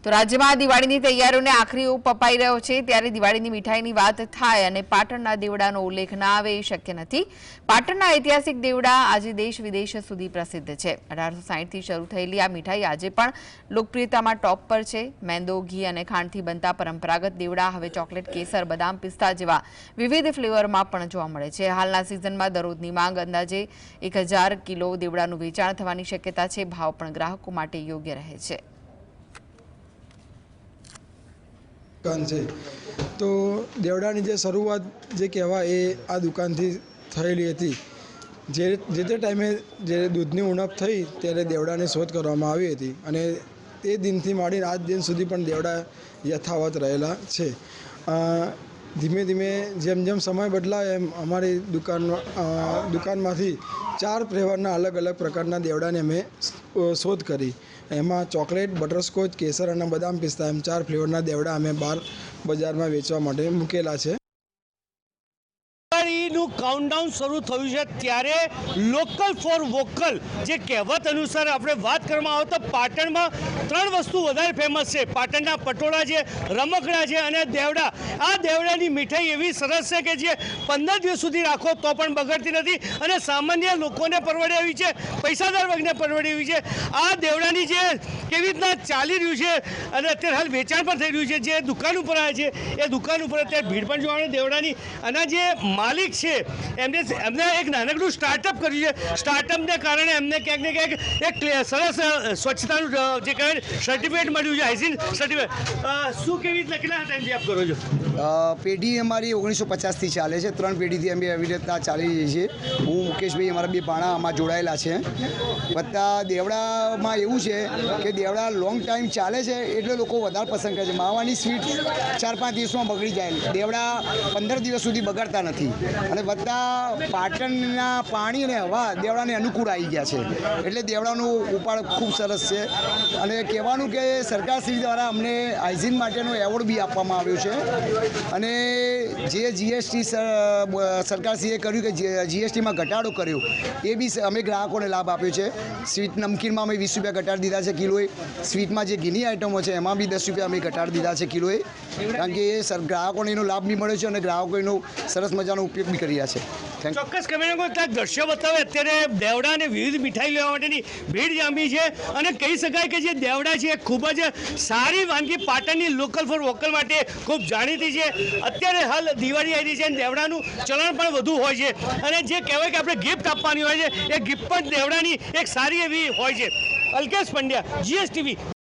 તો રાજ્યમાં દિવાળીની તૈયારીઓને આખરી ઓપ અપાઈ રહ્યો છે ત્યારે દિવાળીની મીઠાઈની વાત થાય અને પાટણના દેવડાનો ઉલ્લેખ ના આવે એ શક્ય નથી। પાટણના ઐતિહાસિક દેવડા આજે દેશ વિદેશ સુધી પ્રસિદ્ધ છે। 1860થી શરૂ થયેલી આ મીઠાઈ આજે પણ લોકપ્રિયતામાં ટોપ પર છે। મેંદો, ઘી અને ખાંડથી બનતા પરંપરાગત દેવડા હવે ચોકલેટ, કેસર, બદામ, પિસ્તા જેવા વિવિધ ફ્લેવરમાં પણ જોવા મળે છે। હાલના સિઝનમાં દરરોજની માંગ અંદાજે 1000 કિલો દેવડાનું વેચાણ થવાની શક્યતા છે। ભાવ પણ ગ્રાહકો માટે યોગ્ય રહે છે। दुकान से तो देवड़ानी जे शरूआत जे कहेवाय ए आ दुकानथी थयेली हती। जे टाइमे जे दूधनी उणप थई त्यारे देवड़ानी शोध करवामां आवी हती अने ते दिनथी मांडीने आज दिन सुधी पण देवड़ा यथावत रहेला छे। धीमे धीमे जेम जेम समय बदलाय एम अमारी दुकानमांथी 4 फ्लेवरना अलग अलग प्रकारना देवड़ाने अमे शोध करी। एमां चॉकलेट, बटरस्कॉच, केसर अने बदाम पिस्ता एम 4 फ्लेवरना देवड़ा अमे बार बजारमां वेचवा माटे मूकेला छे। काउंटडाउन शुरू थयुं छे त्यारे लोकल फॉर वोकल जे कहेवत अनुसार आपणे वात करवामां आवे तो पाटणमां 3 वस्तु वधारे फेमस छे। पाटणना पटोळा छे, रमकड़ा छे अने देवड़ा। आ देवड़ानी मीठाई एवी सरस छे के जे 15 दिवस सुधी राखो तो पण बगड़ती नथी अने सामान्य लोकोने परवड़े एवी छे, पैसादार वर्गने परवड़े एवी छे। आ देवड़ानी जे केवी रीतना चाली रह्युं छे अने अत्यारे हाल वेचाण पण थई रह्युं छे। जे दुकान उपर आवे छे ए दुकान उपर अत्यारे भीड़ पण जोवा मळे देवड़ानी अने जे मालिक छे एमने एक नानकड़ું स्टार्टअप કર્યું છે। સ્ટાર્ટઅપને કારણે એમને ક્યાંક ને ક્યાંક એક સરસ સ્વચ્છતાનું જે કહેવાય સર્ટિફિકેટ મળ્યું છે, હાઇજીન સર્ટિફિકેટ। શું કેવી કેટલા ટાઈમથી આપ કરો છો? પેઢી અમારી 1950થી ચાલે છે। 3 પેઢીથી અમે એવી રીતના ચાલી રહી છે। હું, મુકેશભાઈ, અમારા 2 ભાણા આમાં જોડાયેલા છે। વત્તા દેવડામાં એવું છે કે દેવડા લોંગ ટાઈમ ચાલે છે એટલે લોકો વધારે પસંદ કરે છે। માવાની સ્વીટ 4-5 દિવસમાં બગડી જાય, દેવડા 15 દિવસ સુધી બગડતા નથી। અને બધા પાટણના પાણી અને હવા દેવડાને અનુકૂળ આવી ગયા છે એટલે દેવડાનો ઉપાડ ખૂબ સરસ છે। અને કહેવાનું કે સરકારશ્રી દ્વારા અમને હાઇજીન માટેનો એવોર્ડ બી આપવામાં આવ્યો છે। અને જે જીએસટી સરકારશ્રીએ કર્યું કે જીએસટીમાં ઘટાડો કર્યો એ બી અમે ગ્રાહકોને લાભ આપ્યો છે। સ્વીટ નમકીનમાં અમે 20 રૂપિયા ઘટાડી દીધા છે કિલોએ। સ્વીટમાં જે ઘીની આઇટમો છે એમાં બી 10 રૂપિયા અમે ઘટાડી દીધા છે કિલોએ, કારણ કે એ ગ્રાહકોને એનો લાભ બી મળ્યો છે અને ગ્રાહકો એનો સરસ મજાનો ઉપયોગ બી કરી રહ્યા છે। ચોક્કસ કેમેરા દ્રશ્ય બતાવે અત્યારે દેવડા અને વિવિધ મીઠાઈ લેવા માટેની ભીડ જામી છે અને કહી શકાય કે જે દેવડા છે ખૂબ જ સારી વાનગી પાટણની લોકલ ફોર વોકલ માટે ખૂબ જાણીતી છે। અત્યારે હાલ દિવાળી આવી રહી છે અને દેવડાનું ચલણ પણ વધુ હોય છે અને જે કહેવાય કે આપણે ગિફ્ટ આપવાની હોય છે એ ગિફ્ટ પણ દેવડાની એક સારી એવી હોય છે। અલ્કેશ પંડ્યા, GSTV।